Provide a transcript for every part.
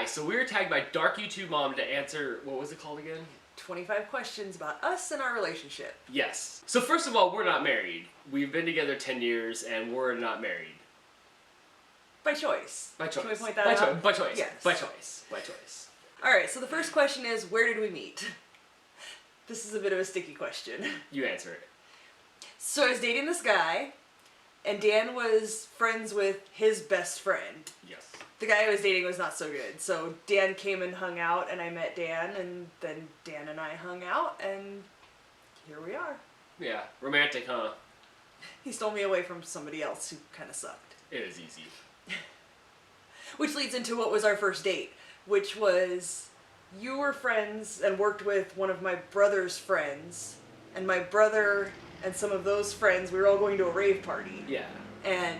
guys, so we were tagged by DarkYouTubeMom to answer, what was it called again? 25 questions about us and our relationship. Yes. So first of all, we're not married. We've been together 10 years and we're not married. By choice. By choice. Can we point that out? By choice. Yes. By choice. By choice. Alright, so the first question is, where did we meet? This is a bit of a sticky question. You answer it. So I was dating this guy, and Dan was friends with his best friend. Yes. The guy I was dating was not so good, so Dan came and hung out, and I met Dan, and then Dan and I hung out, and here we are. Yeah. Romantic, huh? He stole me away from somebody else who kind of sucked. It is easy. Which leads into what was our first date, which was you were friends and worked with one of my brother's friends, and my brother and some of those friends, we were all going to a rave party. Yeah. And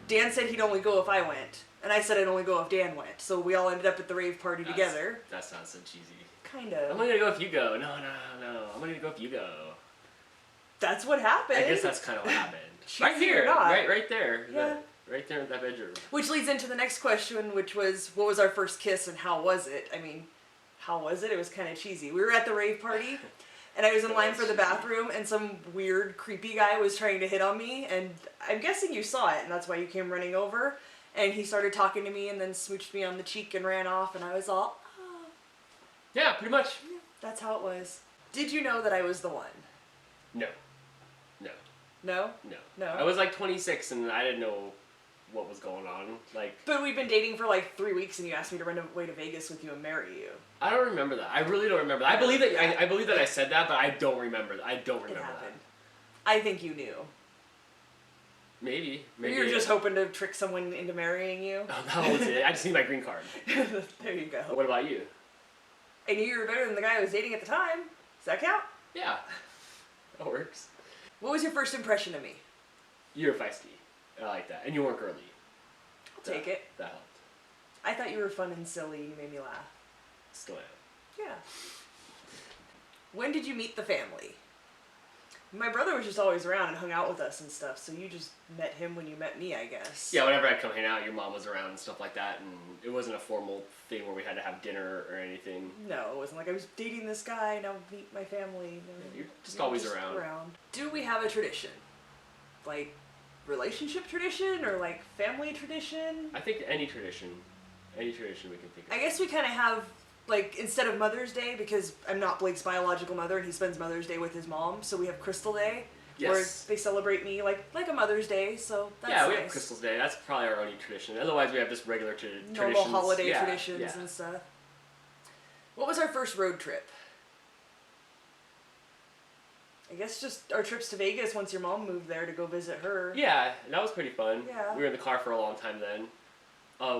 Dan said he'd only go if I went, and I said I'd only go if Dan went. So we all ended up at the rave party together. That sounds so cheesy. Kind I'm of. only gonna go if you go. No. I'm only gonna go if you go. That's what happened. I guess that's kind of what happened. Cheesy right here. or not. Right there. Yeah. Right there in that bedroom. Which leads into the next question, which was, what was our first kiss and how was it? I mean, how was it? It was kind of cheesy. We were at the rave party, and I was in line for the bathroom, and some weird, creepy guy was trying to hit on me, and I'm guessing you saw it, and that's why you came running over, and he started talking to me and then smooched me on the cheek and ran off, and I was all, oh. Yeah, pretty much. Yeah, that's how it was. Did you know that I was the one? No. No? No. I was like 26 and I didn't know what was going on. Like, but we've been dating for like 3 weeks, and you asked me to run away to Vegas with you and marry you. I don't remember that. I really don't remember that. I believe that I believe that I said that, but I don't remember that. I don't remember It happened. that. I think you knew. Maybe. You were just hoping to trick someone into marrying you. Oh, that was it. I just need my green card. There you go. What about you? I knew you were better than the guy I was dating at the time. Does that count? Yeah. That works. What was your first impression of me? You're feisty. I like that. And you weren't girly. I'll take it. That helped. I thought you were fun and silly. You made me laugh. Still am. Yeah. When did you meet the family? My brother was just always around and hung out with us and stuff, so you just met him when you met me, I guess. Yeah, whenever I'd come hang out, your mom was around and stuff like that, and it wasn't a formal thing where we had to have dinner or anything. No, it wasn't like I was dating this guy and I'll meet my family. No, you're just always around. Do we have a tradition? Like, relationship tradition or like family tradition? I think any tradition we can think of. I guess we kind of have, like, instead of Mother's Day, because I'm not Blake's biological mother and he spends Mother's Day with his mom, so we have Crystal Day, where they celebrate me like a Mother's Day, so that's nice. Yeah, we have Crystal's Day. That's probably our only tradition. Otherwise, we have just regular traditions. Normal holiday traditions and stuff. What was our first road trip? I guess just our trips to Vegas once your mom moved there to go visit her. Yeah, that was pretty fun. Yeah. We were in the car for a long time then.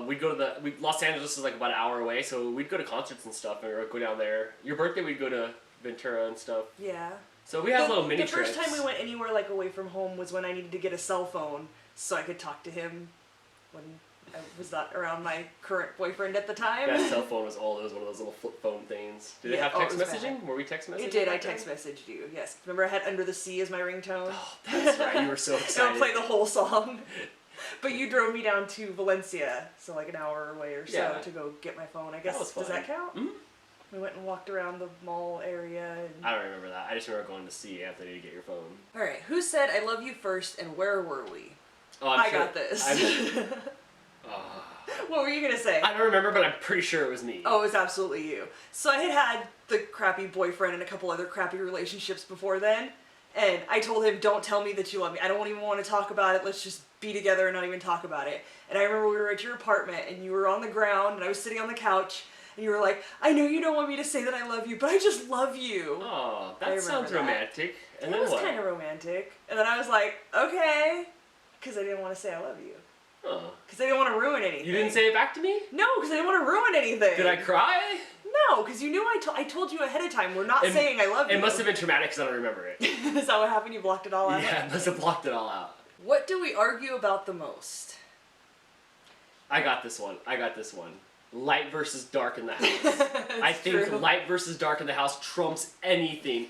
We'd go to Los Angeles is like about an hour away, so we'd go to concerts and stuff, or go down there. Your birthday, we'd go to Ventura and stuff. Yeah. So we have little mini trips. The first time we went anywhere like away from home was when I needed to get a cell phone so I could talk to him when I was not around my current boyfriend at the time. That cell phone was old. It was one of those little flip phone things. Did it have text messaging? Were we text messaging? It did. I text messaged you. Yes. Remember I had Under the Sea as my ringtone? Oh, that's right. You were so excited. Don't play the whole song. But you drove me down to Valencia, so like an hour away or so, to go get my phone. I guess, does that count? Mm-hmm. We went and walked around the mall area. And... I don't remember that. I just remember going to see Anthony to get your phone. Alright, who said I love you first and where were we? Oh, I got this. What were you going to say? I don't remember, but I'm pretty sure it was me. Oh, it was absolutely you. So I had the crappy boyfriend and a couple other crappy relationships before then. And I told him, don't tell me that you love me. I don't even want to talk about it. Let's just be together and not even talk about it. And I remember we were at your apartment and you were on the ground and I was sitting on the couch and you were like, I know you don't want me to say that I love you, but I just love you. Oh, that sounds romantic. And then what? It was kind of romantic. And then I was like, okay. Because I didn't want to say I love you. Oh. Because I didn't want to ruin anything. You didn't say it back to me? No, because I didn't want to ruin anything. Did I cry? No, because you knew I told you ahead of time, we're not saying I love you. It must have been traumatic because I don't remember it. Is that what happened? You blocked it all out? Yeah, I must have blocked it all out. What do we argue about the most? I got this one. Light versus dark in the house. I think light versus dark in the house trumps anything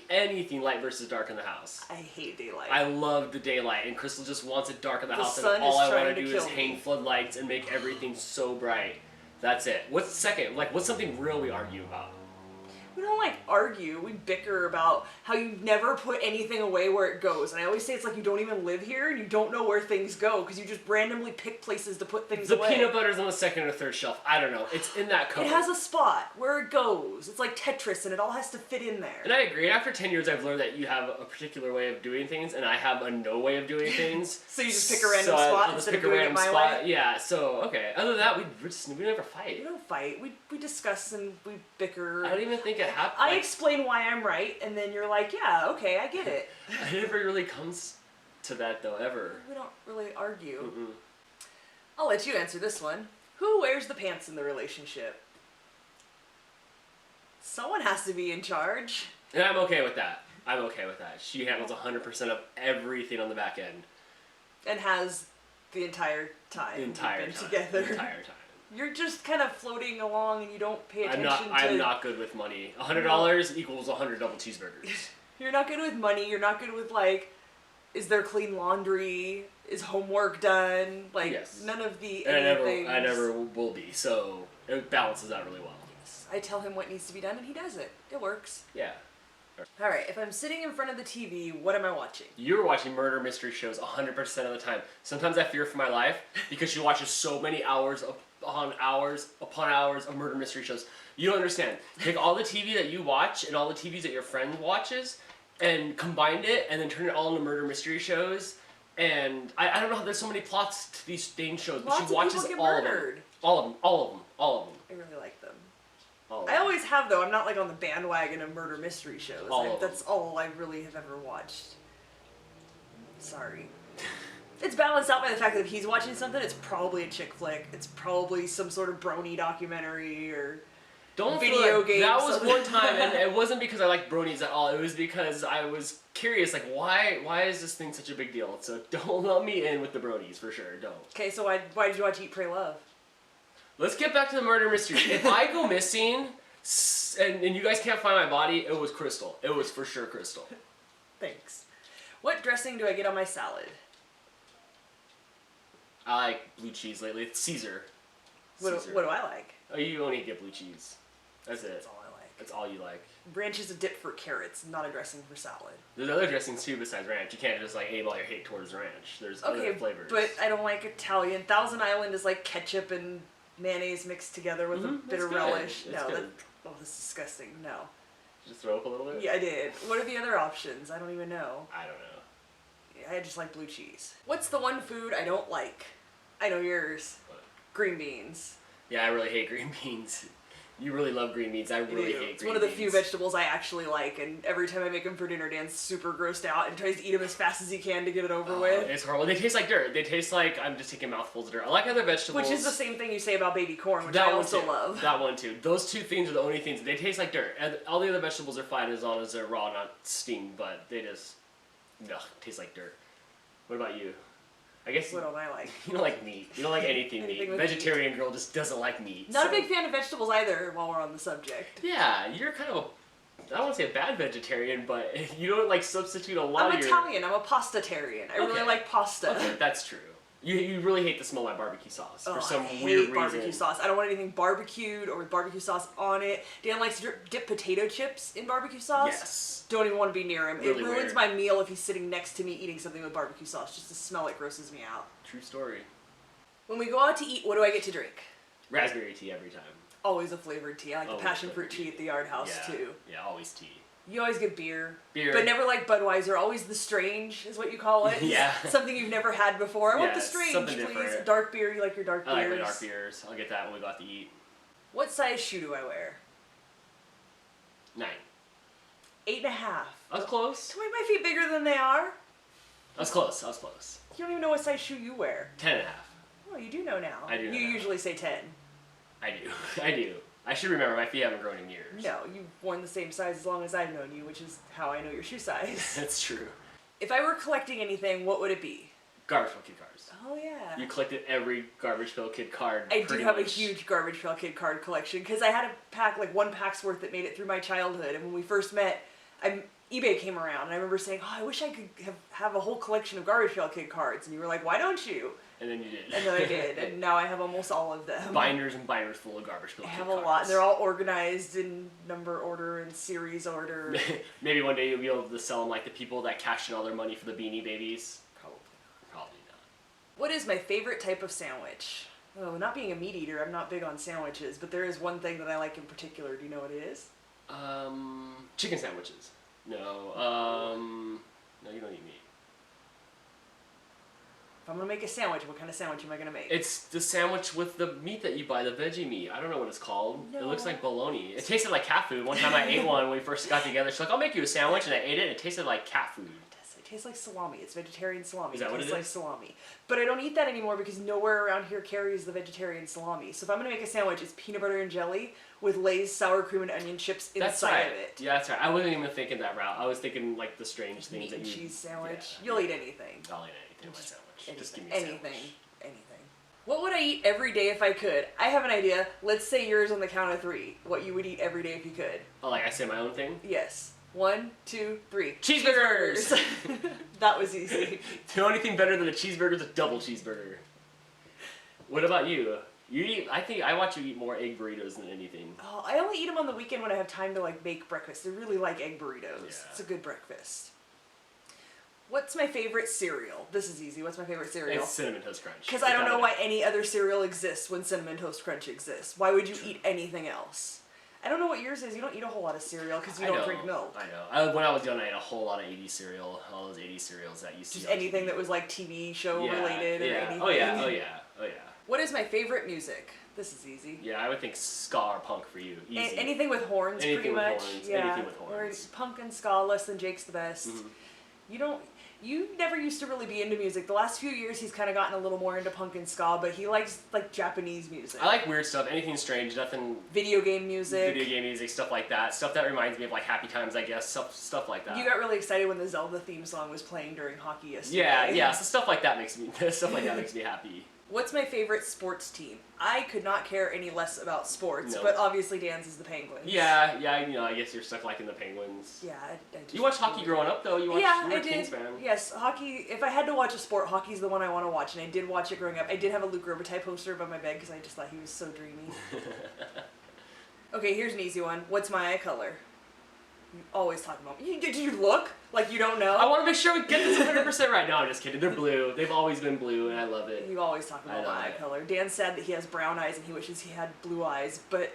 light versus dark in the house. I hate daylight. I love the daylight, and Crystal just wants it dark in the house, and sun all is I want trying to to do is kill hang me. floodlights and make everything so bright. That's it. What's the second? Like, what's something real we argue about? We don't like argue. We bicker about how you never put anything away where it goes. And I always say it's like you don't even live here and you don't know where things go because you just randomly pick places to put things away. The peanut butter's on the second or third shelf. I don't know. It's in that cupboard. It has a spot where it goes. It's like Tetris and it all has to fit in there. And I agree. After 10 years, I've learned that you have a particular way of doing things, and I have a no way of doing things. So you just pick a random spot instead of doing it my way? Yeah, so, okay. Other than that, we never fight. We don't fight. We discuss and we bicker. I don't even think it happens. I explain why I'm right, and then you're like, yeah, okay, I get it. It never really comes to that, though, ever. We don't really argue. Mm-mm. I'll let you answer this one. Who wears the pants in the relationship? Someone has to be in charge. And I'm okay with that. I'm okay with that. She handles 100% of everything on the back end. And has the entire time. Together. The entire time. You're just kind of floating along and you don't pay attention I'm not good with money. $100 equals 100 double cheeseburgers. You're not good with money. You're not good with, like, is there clean laundry? Is homework done? Like, yes. None of the and things. I never will be, so it balances out really well. Yes. I tell him what needs to be done and he does it. It works. Yeah. Alright, if I'm sitting in front of the TV, what am I watching? You're watching murder mystery shows 100% of the time. Sometimes I fear for my life because she watches so many hours upon hours of murder mystery shows. You don't understand. Take all the TV that you watch and all the TVs that your friend watches and combine it and then turn it all into murder mystery shows. And I don't know how there's so many plots to these dang shows, but she watches all of them. All of them. I really like them. All of I them. always have, though. I'm not like on the bandwagon of murder mystery shows. That's all I really have ever watched. Sorry. It's balanced out by the fact that if he's watching something, it's probably a chick flick. It's probably some sort of brony documentary or video game. That was one time, and it wasn't because I liked bronies at all. It was because I was curious, like, why is this thing such a big deal? So don't let me in with the bronies, for sure. Don't. Okay, so why did you watch Eat, Pray, Love? Let's get back to the murder mystery. If I go missing and you guys can't find my body, it was Crystal. It was for sure Crystal. Thanks. What dressing do I get on my salad? I like blue cheese lately. It's Caesar. What do I like? Oh, you only get blue cheese. That's it. That's all I like. That's all you like. Ranch is a dip for carrots, not a dressing for salad. There's other dressings too besides ranch. You can't just like aim all your hate towards ranch. There's other flavors. But I don't like Italian. Thousand Island is like ketchup and mayonnaise mixed together with a bit of relish. That's that's disgusting. No. Just throw up a little bit? Yeah, I did. What are the other options? I don't even know. I don't know. Yeah, I just like blue cheese. What's the one food I don't like? I know yours. What? Green beans. Yeah, I really hate green beans. You really love green beans. I really hate green beans. It's one of the few vegetables I actually like, and every time I make them for dinner, Dan's super grossed out and tries to eat them as fast as he can to get it over with. It's horrible. They taste like dirt. They taste like I'm just taking mouthfuls of dirt. I like other vegetables. Which is the same thing you say about baby corn, which I also love. That one too. Those two things are the only things. They taste like dirt. And all the other vegetables are fine as long as they're raw, not steamed, but they just, taste like dirt. What about you? I guess what don't I like? You don't like meat. You don't like anything meat. Vegetarian girl just doesn't like meat. Not a big fan of vegetables either, while we're on the subject. Yeah, you're kind of I don't want to say a bad vegetarian, but you don't like substitute a lot I'm Italian. I'm a pastatarian. I really like pasta. Okay, that's true. You really hate the smell of my barbecue sauce for some I hate weird reason. Barbecue sauce. I don't want anything barbecued or with barbecue sauce on it. Dan likes to dip potato chips in barbecue sauce. Yes. Don't even want to be near him. Really it ruins weird. my meal if he's sitting next to me eating something with barbecue sauce. Just the smell, it grosses me out. True story. When we go out to eat, what do I get to drink? Raspberry tea every time. Always a flavored tea. I like the passion fruit tea at the Yard House too. Yeah, always tea. You always get beer. Beer. But never like Budweiser. Always the strange is what you call it. Yeah. Something you've never had before. I want the Yeah, strange, something please. different. Dark beer. You like your dark beers? I like my dark beers. I'll get that when we go out to eat. What size shoe do I wear? 9. 8.5. I was close. To make my feet bigger than they are? I was close. You don't even know what size shoe you wear. 10.5. Oh, you do know now. I do know You now. usually say 10. I do. I should remember. My feet haven't grown in years. No, you've worn the same size as long as I've known you, which is how I know your shoe size. That's true. If I were collecting anything, what would it be? Garbage Pail Kid cards. Oh, yeah. You collected every Garbage Pail Kid card. I do have much. a huge Garbage Pail Kid card collection because I had a pack, like one pack's worth that made it through my childhood. And when we first met, eBay came around and I remember saying, oh, I wish I could have a whole collection of Garbage Pail Kid cards. And you were like, why don't you? And then you did. And then I did, and now I have almost all of them. Binders and binders full of garbage. I have a lot. They're all organized in number order and series order. Maybe one day you'll be able to sell them like the people that cashed in all their money for the Beanie Babies. Probably not. What is my favorite type of sandwich? Oh, not being a meat eater, I'm not big on sandwiches, but there is one thing that I like in particular. Do you know what it is? Chicken sandwiches. No, no, you don't eat meat. If I'm gonna make a sandwich, what kind of sandwich am I gonna make? It's the sandwich with the meat that you buy, the veggie meat. I don't know what it's called. No. It looks like bologna. It tasted like cat food. One time I ate one when we first got together. She's like, I'll make you a sandwich, and I ate it, and it tasted like cat food. It tastes like salami. It's vegetarian salami. Is that what it is? It tastes like salami. But I don't eat that anymore because nowhere around here carries the vegetarian salami. So if I'm gonna make a sandwich, it's peanut butter and jelly with Lay's sour cream and onion chips inside of it. Yeah, that's right. I wasn't even thinking that route. I was thinking like the strange things Meat that and you... cheese sandwich. Yeah. You'll eat anything. I'll eat anything in my sandwich. Just give me a anything. sandwich. Anything. What would I eat every day if I could? I have an idea. Let's say yours on the count of 3. What you would eat every day if you could. Oh, like I say my own thing? Yes. 1, 2, 3. Cheeseburgers! That was easy. The only thing better than a cheeseburger is a double cheeseburger. What about you? You eat, I think I watch you eat more egg burritos than anything. Oh, I only eat them on the weekend when I have time to like make breakfast. I really like egg burritos. Yeah. It's a good breakfast. What's my favorite cereal? This is easy. What's my favorite cereal? It's Cinnamon Toast Crunch. Because I don't know why any other cereal exists when Cinnamon Toast Crunch exists. Why would you eat anything else? I don't know what yours is. You don't eat a whole lot of cereal because you don't drink milk. I know. When I was young, I ate a whole lot of 80s cereal. All those 80s cereals that you see. Just on anything TV. that was like TV show related or anything. Oh yeah. What is my favorite music? This is easy. Yeah, I would think ska or punk for you. Easy. Anything with horns, Anything pretty with much. horns. Yeah. Anything with horns. Or punk and ska, less than Jake's the best. Mm-hmm. You never used to really be into music. The last few years, he's kind of gotten a little more into punk and ska, but he likes like Japanese music. I like weird stuff. Anything strange. Nothing. Video game music. Video game music, stuff like that. Stuff that reminds me of like Happy Times, I guess. Stuff like that. You got really excited when the Zelda theme song was playing during hockey yesterday. Yeah. So stuff like that makes me happy. What's my favorite sports team? I could not care any less about sports, Nope. but obviously Dan's is the Penguins. Yeah. I guess you're stuck liking the Penguins. Yeah, I just You watched hockey growing up, though. You were a Kings fan. Yes, hockey. If I had to watch a sport, hockey's the one I want to watch, and I did watch it growing up. I did have a Luke Robitaille poster above my bed because I just thought he was so dreamy. Okay, here's an easy one. What's my eye color? You always talk about. Did you look like you don't know? I want to make sure we get this 100% right. No, I'm just kidding. They're blue. They've always been blue, and I love it. You always talk about my eye color. Dan's sad that he has brown eyes and he wishes he had blue eyes, but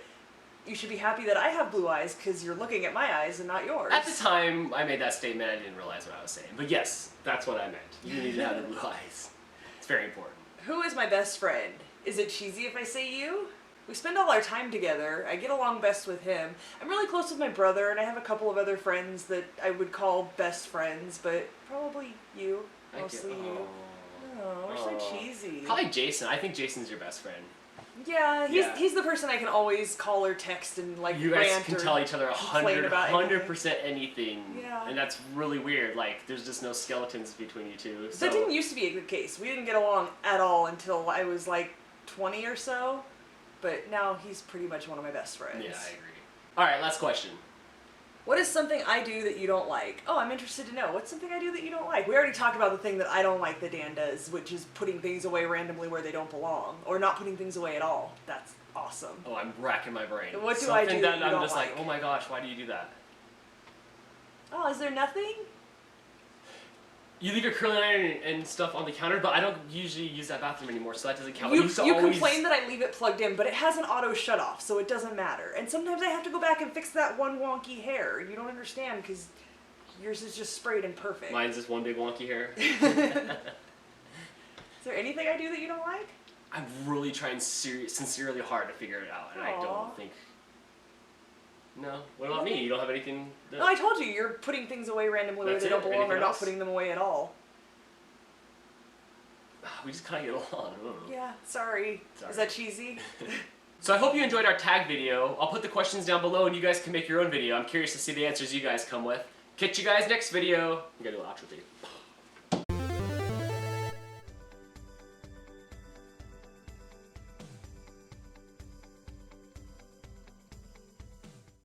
you should be happy that I have blue eyes because you're looking at my eyes and not yours. At the time I made that statement, I didn't realize what I was saying. But yes, that's what I meant. You need to have the blue eyes. It's very important. Who is my best friend? Is it cheesy if I say you? We spend all our time together. I get along best with him. I'm really close with my brother, and I have a couple of other friends that I would call best friends, but probably you. Mostly you. Oh, we're so cheesy. Probably Jason. I think Jason's your best friend. Yeah, he's the person I can always call or text and like you guys rant can or tell each other complain about 100% anything. Yeah. And that's really weird. Like, there's just no skeletons between you two. So. That didn't used to be the case. We didn't get along at all until I was like 20 or so. But now he's pretty much one of my best friends. Yeah, I agree. Alright, last question. What is something I do that you don't like? Oh, I'm interested to know. What's something I do that you don't like? We already talked about the thing that I don't like that Dan does, which is putting things away randomly where they don't belong. Or not putting things away at all. That's awesome. Oh, I'm racking my brain. What do I do that you I'm don't just like, like? oh my gosh, why do you do that? Oh, is there nothing? You leave your curling iron and stuff on the counter, but I don't usually use that bathroom anymore, so that doesn't count. You complain that I leave it plugged in, but it has an auto shut off, so it doesn't matter. And sometimes I have to go back and fix that one wonky hair. You don't understand because yours is just sprayed and perfect. Mine's just one big wonky hair. Is there anything I do that you don't like? I'm really trying sincerely hard to figure it out, and I don't think... No. What about me? You don't have anything... No, I told you. You're putting things away randomly where they don't belong or not putting them away at all. We just kind of get along. Yeah, sorry. Is that cheesy? So I hope you enjoyed our tag video. I'll put the questions down below and you guys can make your own video. I'm curious to see the answers you guys come with. Catch you guys next video. We gotta do an outro thing.